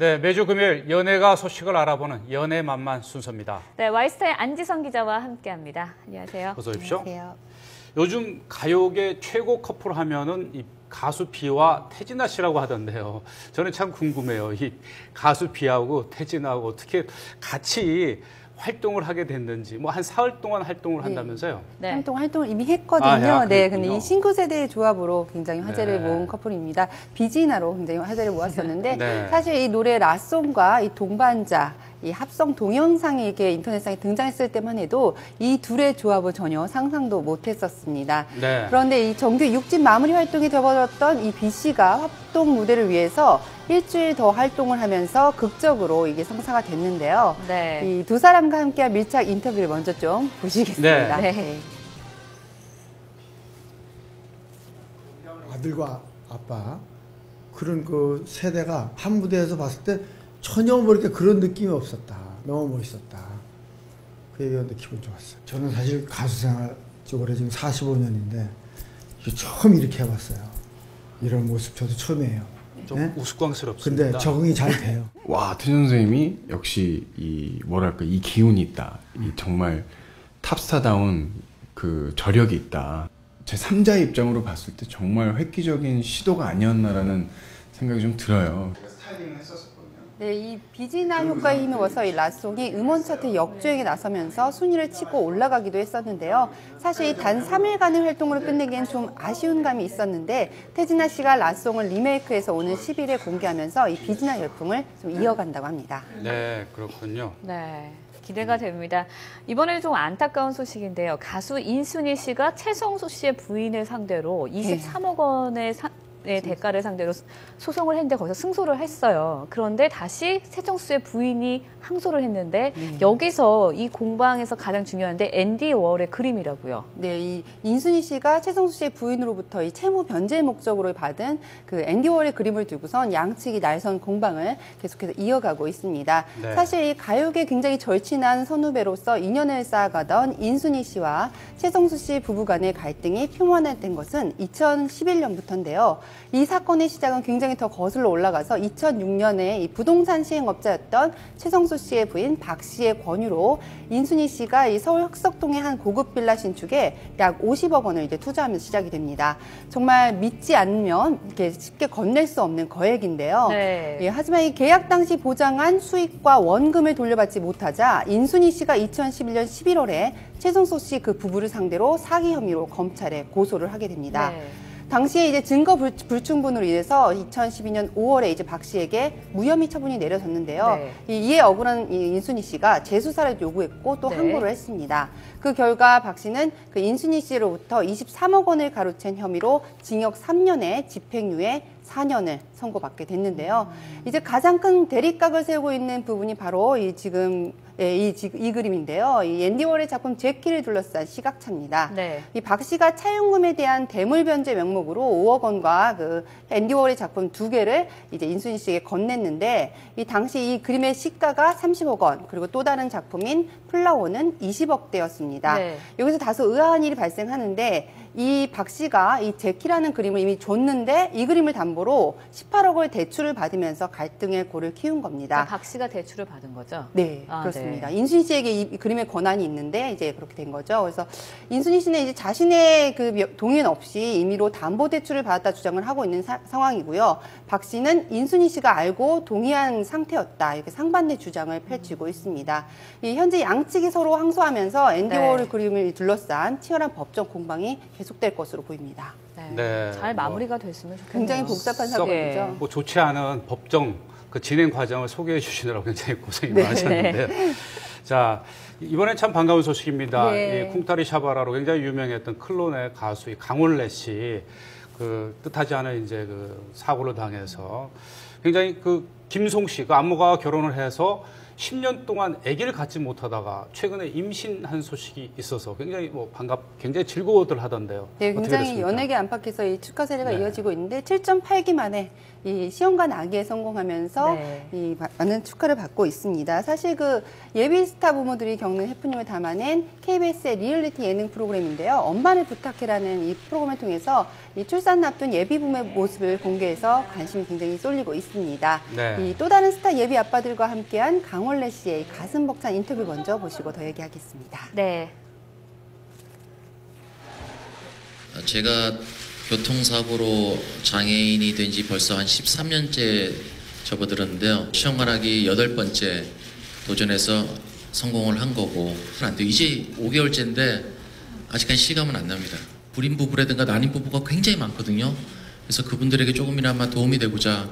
네, 매주 금요일 연예가 소식을 알아보는 연예만만 순서입니다. 네, 와이스타의 안지성 기자와 함께합니다. 안녕하세요. 어서 오십시오. 안녕하세요. 요즘 가요계 최고 커플 하면은 이 가수 비와 태진아 씨라고 하던데요. 저는 참 궁금해요. 이 가수 비하고 태진아하고 어떻게 같이 활동을 하게 됐는지, 뭐 한 사흘 동안 활동을 한다면서요? 네. 활동을 이미 했거든요. 네, 근데 이 신구 세대의 조합으로 굉장히 화제를 모은 커플입니다. 비지나로 굉장히 화제를 모았었는데 네. 사실 이 노래 라송과 이 동반자 이 합성 동영상이 이렇게 인터넷상에 등장했을 때만 해도 이 둘의 조합은 전혀 상상도 못했었습니다. 네. 그런데 이 정규 6집 마무리 활동이 되어버렸던 이 B 씨가 합동 무대를 위해서 일주일 더 활동을 하면서 극적으로 이게 성사가 됐는데요. 네. 이 두 사람과 함께한 밀착 인터뷰를 먼저 좀 보시겠습니다. 네. 네. 아들과 아빠 그런 그 세대가 한 무대에서 봤을 때 전혀 뭐 이렇게 그런 느낌이 없었다. 너무 멋있었다. 그 얘기였는데 기분 좋았어요. 저는 사실 가수 생활 쪽으로 지금 45년인데 처음 이렇게 해봤어요. 이런 모습 저도 처음이에요. 좀 네? 우스꽝스럽습니다. 근데 적응이 잘 돼요. 와, 태준 선생님이 역시 이 뭐랄까 이 기운이 있다. 이 정말 탑스타다운 그 저력이 있다. 제 3자의 입장으로 봤을 때 정말 획기적인 시도가 아니었나라는 생각이 좀 들어요. 제가 스타일링을 했었거든요. 네, 이 비지나 효과에 힘입어서 이 라송이 음원 차트 역주행에 나서면서 순위를 치고 올라가기도 했었는데요. 사실 단 3일간의 활동으로 끝내기엔 좀 아쉬운 감이 있었는데 태진아 씨가 라송을 리메이크해서 오는 10일에 공개하면서 이 비지나 열풍을 좀 이어간다고 합니다. 네, 그렇군요. 네. 기대가 됩니다. 이번에는 좀 안타까운 소식인데요. 가수 인순이 씨가 최성수 씨의 부인을 상대로 23억 원의 대가를 상대로 소송을 했는데 거기서 승소를 했어요. 그런데 다시 최성수의 부인이 항소를 했는데 여기서 이 공방에서 가장 중요한 게 앤디 워홀의 그림이라고요. 네, 이 인순이 씨가 최성수 씨의 부인으로부터 이 채무 변제 목적으로 받은 그 앤디 워홀의 그림을 두고선 양측이 날선 공방을 계속해서 이어가고 있습니다. 네. 사실 이 가요계 굉장히 절친한 선후배로서 인연을 쌓아가던 인순이 씨와 최성수 씨 부부 간의 갈등이 표면화된 것은 2011년부터인데요. 이 사건의 시작은 굉장히 더 거슬러 올라가서 2006년에 이 부동산 시행업자였던 최성수 씨의 부인 박 씨의 권유로 인순이 씨가 이 서울 흑석동의 한 고급 빌라 신축에 약 50억 원을 이제 투자하면서 시작이 됩니다. 정말 믿지 않으면 이렇게 쉽게 건넬 수 없는 거액인데요. 네. 예, 하지만 이 계약 당시 보장한 수익과 원금을 돌려받지 못하자 인순이 씨가 2011년 11월에 최성수 씨 그 부부를 상대로 사기 혐의로 검찰에 고소를 하게 됩니다. 네. 당시에 이제 증거 불충분으로 인해서 2012년 5월에 이제 박 씨에게 무혐의 처분이 내려졌는데요. 네. 이에 억울한 인순이 씨가 재수사를 요구했고 또 네. 항고를 했습니다. 그 결과 박 씨는 그 인순이 씨로부터 23억 원을 가로챈 혐의로 징역 3년에 집행유예 4년을 선고받게 됐는데요. 이제 가장 큰 대립각을 세우고 있는 부분이 바로 이 그림인데요. 이 앤디 워홀의 작품 제키를 둘러싼 시각차입니다. 네. 이 박 씨가 차용금에 대한 대물 변제 명목으로 5억 원과 그 앤디 워홀의 작품 2개를 이제 인순이 씨에게 건넸는데 이 당시 이 그림의 시가가 30억 원, 그리고 또 다른 작품인 플라워는 20억대였습니다. 네. 여기서 다소 의아한 일이 발생하는데 이 박 씨가 이 제키라는 그림을 이미 줬는데 이 그림을 담보로 18억을 대출을 받으면서 갈등의 골을 키운 겁니다. 그러니까 박 씨가 대출을 받은 거죠? 네, 아, 그렇습니다. 네. 인순이 씨에게 이 그림의 권한이 있는데 이제 그렇게 된 거죠. 그래서 인순이 씨는 이제 자신의 그 동의 없이 임의로 담보 대출을 받았다 주장을 하고 있는 상황이고요. 박 씨는 인순이 씨가 알고 동의한 상태였다, 이렇게 상반된 주장을 펼치고 있습니다. 현재 양측이 서로 항소하면서 앤디 워홀 그림을 둘러싼 치열한 법정 공방이 계속될 것으로 보입니다. 네. 네. 잘 마무리가 됐으면 좋겠네요. 굉장히 복잡한 사건이죠. 뭐 좋지 않은 법정 그 진행 과정을 소개해 주시느라고 굉장히 고생이 많으셨는데. 자, 이번엔 참 반가운 소식입니다. 네. 이 쿵타리 샤바라로 굉장히 유명했던 클론의 가수 이 강원래 씨, 그 뜻하지 않은 이제 그 사고를 당해서 굉장히 그 김송 씨, 그 안무가와 결혼을 해서 10년 동안 아기를 갖지 못하다가 최근에 임신한 소식이 있어서 굉장히 굉장히 즐거워들 하던데요. 네, 굉장히 연예계 안팎에서 이 축하 세례가 네. 이어지고 있는데 7.8기 만에 이 시험관 아기에 성공하면서 네. 이 많은 축하를 받고 있습니다. 사실 그 예비 스타 부모들이 겪는 해프닝을 담아낸 KBS의 리얼리티 예능 프로그램인데요. 엄마를 부탁해라는 이 프로그램을 통해서 이 출산 앞둔 예비 부모의 모습을 공개해서 관심이 굉장히 쏠리고 있습니다. 네. 이 또 다른 스타 예비 아빠들과 함께한 강원래 씨의 가슴 벅찬 인터뷰 먼저 보시고 더 얘기하겠습니다. 네. 제가 교통사고로 장애인이 된 지 벌써 한 13년째 접어들었는데요. 시험관하기 8번째 도전해서 성공을 한 거고 안 돼요. 이제 5개월째인데 아직까지 실감은 안 납니다. 불임 부부라든가 난임 부부가 굉장히 많거든요. 그래서 그분들에게 조금이나마 도움이 되고자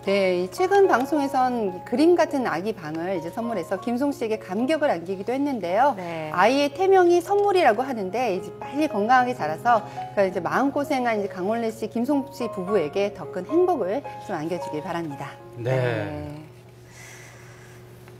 네, 최근 방송에선 그림 같은 아기 방을 이제 선물해서 김송 씨에게 감격을 안기기도 했는데요. 네. 아이의 태명이 선물이라고 하는데 이제 빨리 건강하게 자라서 그 이제 마음고생한 이제 강원래 씨, 김송 씨 부부에게 더 큰 행복을 좀 안겨주길 바랍니다. 네.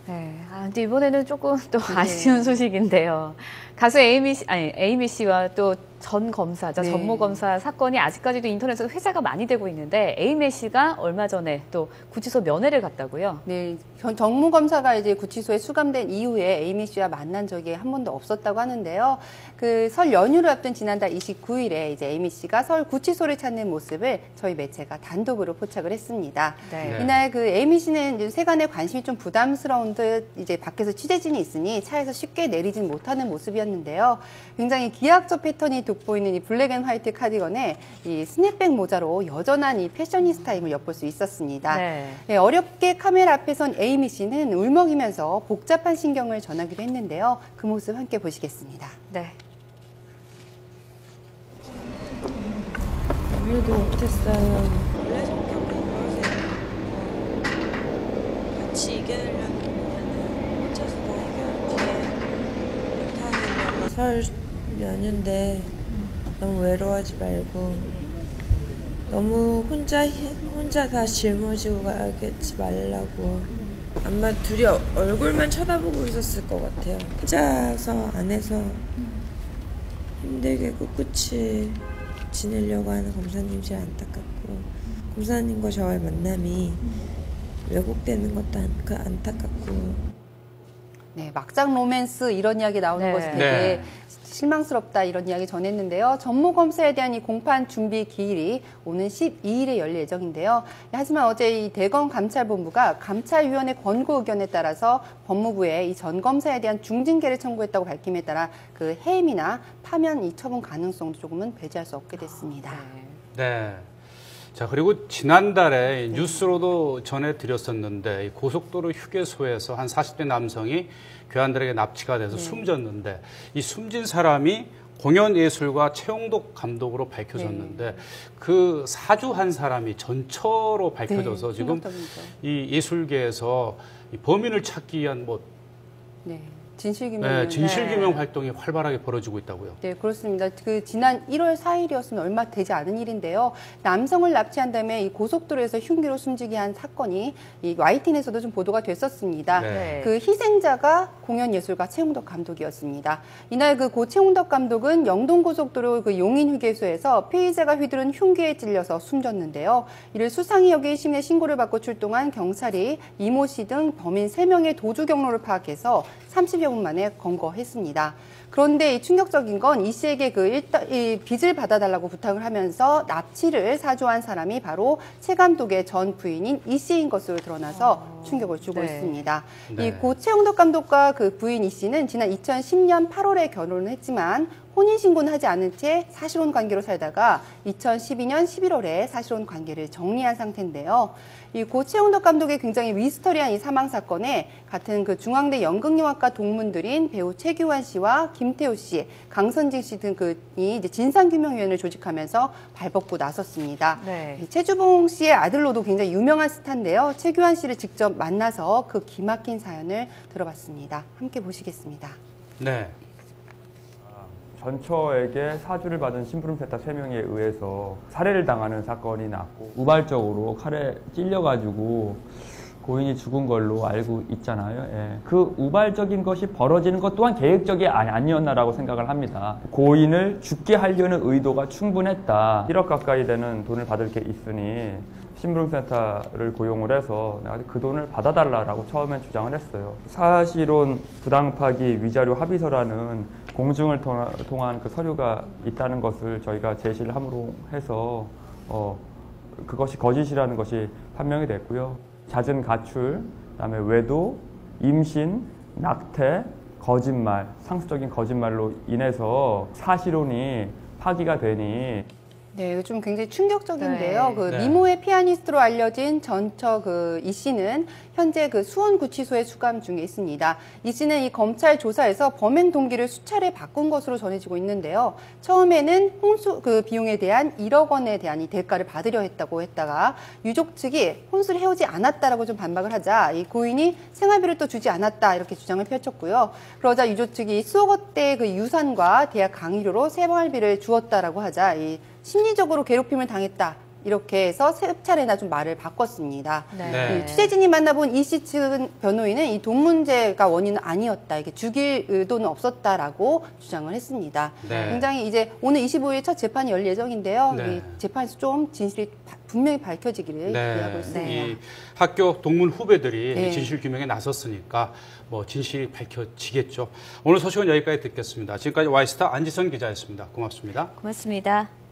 네. 아, 근데 이번에는 조금 또 아쉬운 소식인데요. 가수 에이미 씨와 또 전 검사자, 네. 전모 검사 사건이 아직까지도 인터넷에서 회자가 많이 되고 있는데 에이미 씨가 얼마 전에 또 구치소 면회를 갔다고요. 네, 정무 검사가 이제 구치소에 수감된 이후에 에이미 씨와 만난 적이 한 번도 없었다고 하는데요. 그 설 연휴를 앞둔 지난달 29일에 이제 에이미 씨가 서울 구치소를 찾는 모습을 저희 매체가 단독으로 포착을 했습니다. 네. 이날 그 에이미 씨는 이제 세간의 관심이 좀 부담스러운 듯 이제 밖에서 취재진이 있으니 차에서 쉽게 내리진 못하는 모습이었는데요. 굉장히 기하학적 패턴이 돋보이는 이 블랙 앤 화이트 카디건에 이 스냅백 모자로 여전한 이 패셔니스타임을 엿볼 수 있었습니다. 네. 네, 어렵게 카메라 앞에 선 에이미 씨는 울먹이면서 복잡한 신경을 전하기도 했는데요. 그 모습 함께 보시겠습니다. 네. 일도 못했어요. 원래 성격이 그러세요. 같이 이겨내려면 혼자서 다 해결하지 못하는 설 연휴인데 너무 외로워하지 말고 너무 혼자 다 짊어지고 가겠지 말라고. 아마 둘이 얼굴만 쳐다보고 있었을 것 같아요. 혼자서 안에서 힘들게 꿋꿋이 지내려고 하는 검사님 제일 안타깝고, 검사님과 저의 만남이 왜곡되는 것도 안타깝고. 네, 막장 로맨스 이런 이야기 나오는 네. 것이 되게 네. 실망스럽다 이런 이야기 전했는데요. 전모 검사에 대한 이 공판 준비 기일이 오는 12일에 열릴 예정인데요. 하지만 어제 이 대검 감찰본부가 감찰위원회 권고 의견에 따라서 법무부에 이 전 검사에 대한 중징계를 청구했다고 밝힘에 따라 그 해임이나 파면 이 처분 가능성도 조금은 배제할 수 없게 됐습니다. 네. 자, 그리고 지난달에 뉴스로도 전해드렸었는데 이 고속도로 휴게소에서 한 40대 남성이 교환들에게 납치가 돼서 숨졌는데 이 숨진 사람이 공연예술가 최용덕 감독으로 밝혀졌는데 그 사주한 사람이 전처로 밝혀져서 지금 충격적이죠. 이 예술계에서 이 범인을 찾기 위한 뭐 네, 진실규명. 진실규명 활동이 활발하게 벌어지고 있다고요. 네, 그렇습니다. 그 지난 1월 4일이었으면 얼마 되지 않은 일인데요. 남성을 납치한 다음에 이 고속도로에서 흉기로 숨지게 한 사건이 이 YTN에서도 좀 보도가 됐었습니다. 네. 그 희생자가 공연예술가 최용덕 감독이었습니다. 이날 그 고 최용덕 감독은 영동고속도로 그 용인휴게소에서 피의자가 휘두른 흉기에 찔려서 숨졌는데요. 이를 수상히 여긴 시민의 신고를 받고 출동한 경찰이 이모 씨 등 범인 3명의 도주 경로를 파악해서 30여 분 만에 검거했습니다. 그런데 이 충격적인 건 이 씨에게 이 빚을 받아달라고 부탁을 하면서 납치를 사주한 사람이 바로 최 감독의 전 부인인 이 씨인 것으로 드러나서 충격을 주고 네. 있습니다. 네. 이 고 최용덕 감독과 그 부인 이 씨는 지난 2010년 8월에 결혼을 했지만 혼인신고는 하지 않은 채 사실혼 관계로 살다가 2012년 11월에 사실혼 관계를 정리한 상태인데요. 이 고 최용덕 감독의 굉장히 미스터리한 이 사망 사건에 같은 그 중앙대 연극영화과 동문들인 배우 최규환 씨와 김태우 씨, 강선진 씨 등이 이제 진상규명위원회를 조직하면서 발벗고 나섰습니다. 네. 이 최주봉 씨의 아들로도 굉장히 유명한 스타인데요. 최규환 씨를 직접 만나서 그 기막힌 사연을 들어봤습니다. 함께 보시겠습니다. 네. 전처에게 사주를 받은 심부름 세탁 3명에 의해서 살해를 당하는 사건이 났고 우발적으로 칼에 찔려가지고 고인이 죽은 걸로 알고 있잖아요. 예. 그 우발적인 것이 벌어지는 것 또한 계획적이 아니었나라고 생각을 합니다. 고인을 죽게 하려는 의도가 충분했다. 1억 가까이 되는 돈을 받을 게 있으니 심부름센터를 고용을 해서 내가 그 돈을 받아달라고 처음엔 주장을 했어요. 사실혼 부당파기 위자료 합의서라는 공증을 통한 그 서류가 있다는 것을 저희가 제시를 함으로 해서 그것이 거짓이라는 것이 판명이 됐고요. 잦은 가출, 그다음에 외도, 임신, 낙태, 거짓말, 상습적인 거짓말로 인해서 사실혼이 파기가 되니 네, 이거 좀 굉장히 충격적인데요. 네. 그 네. 미모의 피아니스트로 알려진 전처 이 씨는 현재 그 수원구치소에 수감 중에 있습니다. 이 씨는 이 검찰 조사에서 범행 동기를 수차례 바꾼 것으로 전해지고 있는데요. 처음에는 혼수 비용에 대한 1억 원에 대한 이 대가를 받으려 했다고 했다가 유족 측이 혼수를 해오지 않았다라고 좀 반박을 하자 이 고인이 생활비를 또 주지 않았다 이렇게 주장을 펼쳤고요. 그러자 유족 측이 수억원 대의 그 유산과 대학 강의료로 생활비를 주었다라고 하자 이 심리적으로 괴롭힘을 당했다. 이렇게 해서 세 차례나 좀 말을 바꿨습니다. 네. 취재진이 만나본 이 씨 측 변호인은 이 돈 문제가 원인은 아니었다. 이게 죽일 의도는 없었다라고 주장을 했습니다. 네. 굉장히 이제 오늘 25일 첫 재판이 열릴 예정인데요. 네. 이 재판에서 좀 진실이 분명히 밝혀지기를 기대하고 있습니다. 이 학교 동문 후배들이 네. 진실 규명에 나섰으니까 뭐 진실이 밝혀지겠죠. 오늘 소식은 여기까지 듣겠습니다. 지금까지 와이스타 안지선 기자였습니다. 고맙습니다. 고맙습니다.